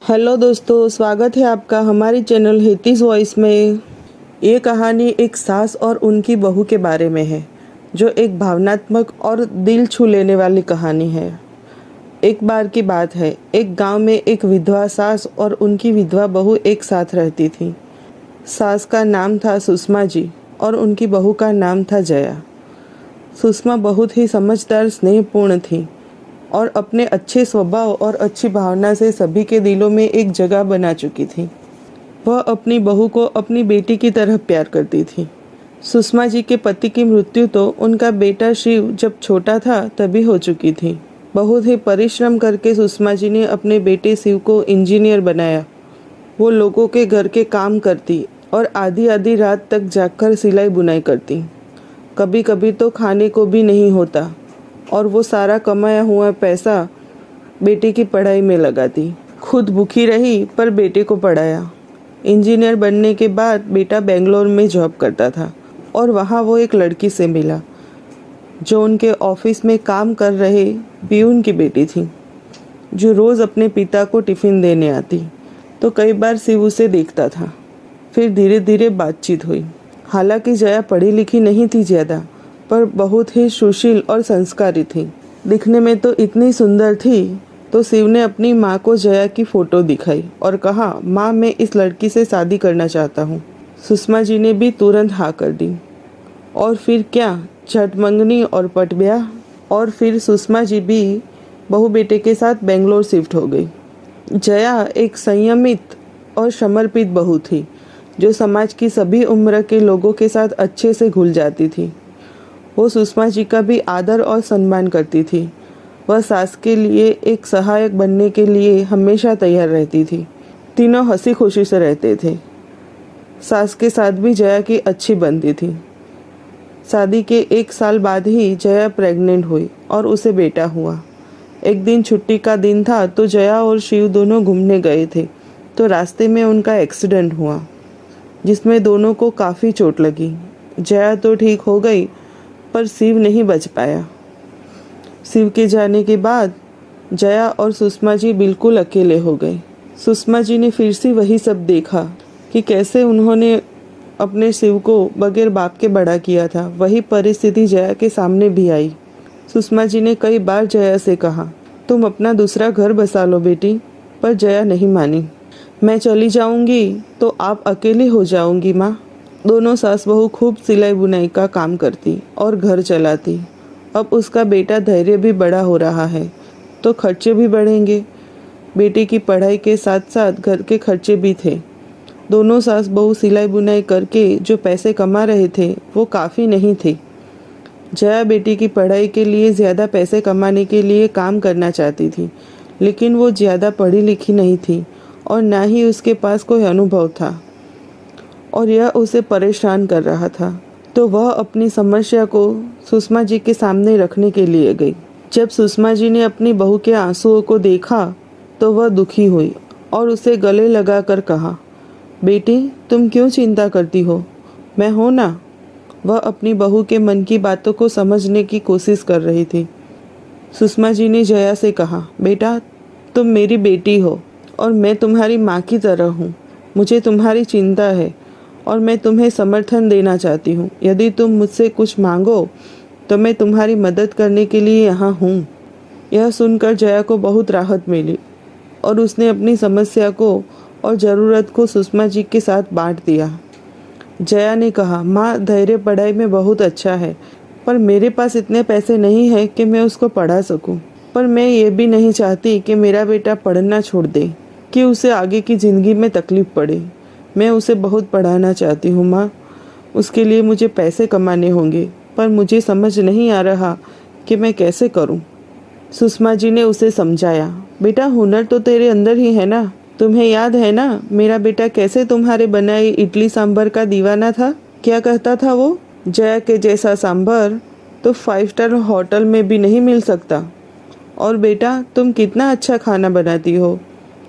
Hello दोस्तों, स्वागत है आपका हमारे चैनल हेतीज वॉइस में। ये कहानी एक सास और उनकी बहू के बारे में है, जो एक भावनात्मक और दिल छू लेने वाली कहानी है। एक बार की बात है, एक गांव में एक विधवा सास और उनकी विधवा बहू एक साथ रहती थी। सास का नाम था सुषमा जी और उनकी बहू का नाम था जया। सुषमा बहुत ही समझदार, स्नेहपूर्ण थी और अपने अच्छे स्वभाव और अच्छी भावना से सभी के दिलों में एक जगह बना चुकी थी। वह अपनी बहू को अपनी बेटी की तरह प्यार करती थी। सुषमा जी के पति की मृत्यु तो उनका बेटा शिव जब छोटा था तभी हो चुकी थी। बहुत ही परिश्रम करके सुषमा जी ने अपने बेटे शिव को इंजीनियर बनाया। वो लोगों के घर के काम करती और आधी आधी रात तक जागकर सिलाई बुनाई करती। कभी कभी तो खाने को भी नहीं होता और वो सारा कमाया हुआ पैसा बेटे की पढ़ाई में लगाती। खुद भूखी रही पर बेटे को पढ़ाया। इंजीनियर बनने के बाद बेटा बेंगलोर में जॉब करता था और वहाँ वो एक लड़की से मिला जो उनके ऑफिस में काम कर रहे पियून की बेटी थी, जो रोज़ अपने पिता को टिफ़िन देने आती। तो कई बार शिव उसे देखता था। फिर धीरे धीरे बातचीत हुई। हालांकि जया पढ़ी लिखी नहीं थी ज़्यादा, पर बहुत ही सुशील और संस्कारी थी। दिखने में तो इतनी सुंदर थी। तो शिव ने अपनी माँ को जया की फ़ोटो दिखाई और कहा, माँ, मैं इस लड़की से शादी करना चाहता हूँ। सुषमा जी ने भी तुरंत हाँ कर दी। और फिर क्या, छठ मंगनी और पट ब्याह। और फिर सुषमा जी भी बहू बेटे के साथ बेंगलोर शिफ्ट हो गई। जया एक संयमित और समर्पित बहू थी, जो समाज की सभी उम्र के लोगों के साथ अच्छे से घुल जाती थी। वो सुषमा जी का भी आदर और सम्मान करती थी। वह सास के लिए एक सहायक बनने के लिए हमेशा तैयार रहती थी। तीनों हंसी खुशी से रहते थे। सास के साथ भी जया की अच्छी बनती थी। शादी के 1 साल बाद ही जया प्रेग्नेंट हुई और उसे बेटा हुआ। एक दिन छुट्टी का दिन था तो जया और शिव दोनों घूमने गए थे। तो रास्ते में उनका एक्सीडेंट हुआ, जिसमें दोनों को काफ़ी चोट लगी। जया तो ठीक हो गई, पर शिव नहीं बच पाया। शिव के जाने के बाद जया और सुषमा जी बिल्कुल अकेले हो गए। सुषमा जी ने फिर से वही सब देखा कि कैसे उन्होंने अपने शिव को बगैर बाप के बड़ा किया था। वही परिस्थिति जया के सामने भी आई। सुषमा जी ने कई बार जया से कहा, तुम अपना दूसरा घर बसा लो बेटी, पर जया नहीं मानी। मैं चली जाऊंगी तो आप अकेली हो जाऊंगी माँ। दोनों सास बहू खूब सिलाई बुनाई का काम करती और घर चलाती। अब उसका बेटा धैर्य भी बड़ा हो रहा है तो खर्चे भी बढ़ेंगे। बेटे की पढ़ाई के साथ साथ घर के खर्चे भी थे। दोनों सास बहू सिलाई बुनाई करके जो पैसे कमा रहे थे वो काफ़ी नहीं थे। जया बेटी की पढ़ाई के लिए ज़्यादा पैसे कमाने के लिए काम करना चाहती थी, लेकिन वो ज़्यादा पढ़ी लिखी नहीं थी और ना ही उसके पास कोई अनुभव था और यह उसे परेशान कर रहा था। तो वह अपनी समस्या को सुषमा जी के सामने रखने के लिए गई। जब सुषमा जी ने अपनी बहू के आंसुओं को देखा तो वह दुखी हुई और उसे गले लगाकर कहा, बेटी, तुम क्यों चिंता करती हो, मैं हूं ना। वह अपनी बहू के मन की बातों को समझने की कोशिश कर रही थी। सुषमा जी ने जया से कहा, बेटा, तुम मेरी बेटी हो और मैं तुम्हारी माँ की तरह हूँ। मुझे तुम्हारी चिंता है और मैं तुम्हें समर्थन देना चाहती हूँ। यदि तुम मुझसे कुछ मांगो तो मैं तुम्हारी मदद करने के लिए यहाँ हूँ। यह सुनकर जया को बहुत राहत मिली और उसने अपनी समस्या को और ज़रूरत को सुषमा जी के साथ बांट दिया। जया ने कहा, माँ, धैर्य पढ़ाई में बहुत अच्छा है, पर मेरे पास इतने पैसे नहीं है कि मैं उसको पढ़ा सकूँ। पर मैं ये भी नहीं चाहती कि मेरा बेटा पढ़ना छोड़ दे, कि उसे आगे की ज़िंदगी में तकलीफ़ पड़े। मैं उसे बहुत पढ़ाना चाहती हूँ माँ। उसके लिए मुझे पैसे कमाने होंगे, पर मुझे समझ नहीं आ रहा कि मैं कैसे करूँ। सुषमा जी ने उसे समझाया, बेटा, हुनर तो तेरे अंदर ही है ना। तुम्हें याद है ना मेरा बेटा कैसे तुम्हारे बनाई इडली सांभर का दीवाना था। क्या कहता था वो, जया के जैसा सांभर तो 5 स्टार होटल में भी नहीं मिल सकता। और बेटा, तुम कितना अच्छा खाना बनाती हो,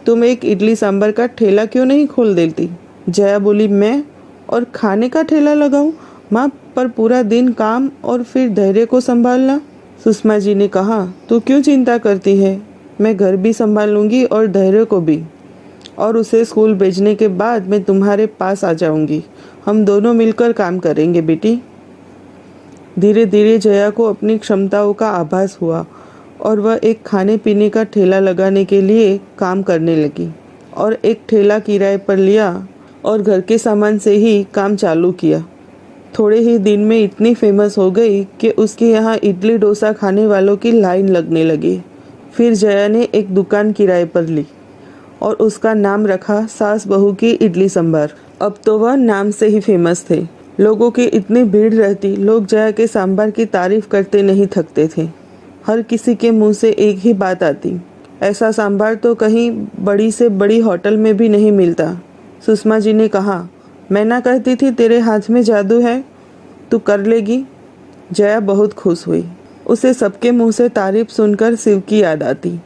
तुम एक इडली सांभर का ठेला क्यों नहीं खोल देती। जया बोली, मैं और खाने का ठेला लगाऊं माँ, पर पूरा दिन काम और फिर धैर्य को संभालना। सुषमा जी ने कहा, तू क्यों चिंता करती है, मैं घर भी संभाल लूंगी और धैर्य को भी। और उसे स्कूल भेजने के बाद मैं तुम्हारे पास आ जाऊंगी। हम दोनों मिलकर काम करेंगे बेटी। धीरे धीरे जया को अपनी क्षमताओं का आभास हुआ और वह एक खाने पीने का ठेला लगाने के लिए काम करने लगी और एक ठेला किराए पर लिया और घर के सामान से ही काम चालू किया। थोड़े ही दिन में इतनी फेमस हो गई कि उसके यहाँ इडली डोसा खाने वालों की लाइन लगने लगी। फिर जया ने एक दुकान किराए पर ली और उसका नाम रखा सास बहू की इडली सांभर। अब तो वह नाम से ही फेमस थे। लोगों की इतनी भीड़ रहती, लोग जया के सांभर की तारीफ करते नहीं थकते थे। हर किसी के मुंह से एक ही बात आती, ऐसा सांभर तो कहीं बड़ी से बड़ी होटल में भी नहीं मिलता। सुषमा जी ने कहा, मैं ना कहती थी तेरे हाथ में जादू है, तू कर लेगी। जया बहुत खुश हुई। उसे सबके मुंह से तारीफ सुनकर शिव की याद आती।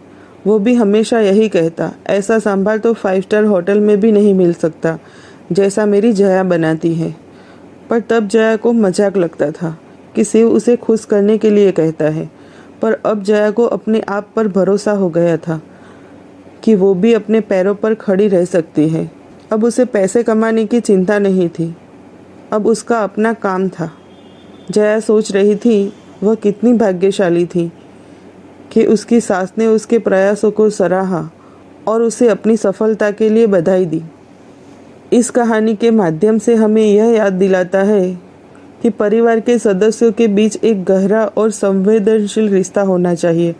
वो भी हमेशा यही कहता, ऐसा सांभर तो 5 स्टार होटल में भी नहीं मिल सकता जैसा मेरी जया बनाती है। पर तब जया को मजाक लगता था कि शिव उसे खुश करने के लिए कहता है। पर अब जया को अपने आप पर भरोसा हो गया था कि वो भी अपने पैरों पर खड़ी रह सकती है। अब उसे पैसे कमाने की चिंता नहीं थी, अब उसका अपना काम था। जया सोच रही थी वह कितनी भाग्यशाली थी कि उसकी सास ने उसके प्रयासों को सराहा और उसे अपनी सफलता के लिए बधाई दी। इस कहानी के माध्यम से हमें यह याद दिलाता है कि परिवार के सदस्यों के बीच एक गहरा और संवेदनशील रिश्ता होना चाहिए।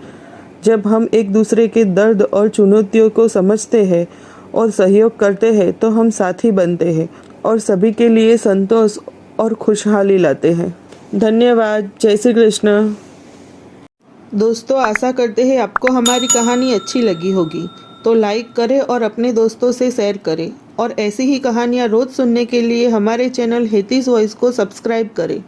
जब हम एक दूसरे के दर्द और चुनौतियों को समझते हैं और सहयोग करते हैं तो हम साथी बनते हैं और सभी के लिए संतोष और खुशहाली लाते हैं। धन्यवाद। जय श्री कृष्ण। दोस्तों, आशा करते हैं आपको हमारी कहानी अच्छी लगी होगी, तो लाइक करें और अपने दोस्तों से शेयर करें और ऐसी ही कहानियाँ रोज़ सुनने के लिए हमारे चैनल हेतीज़ वॉइस को सब्सक्राइब करें।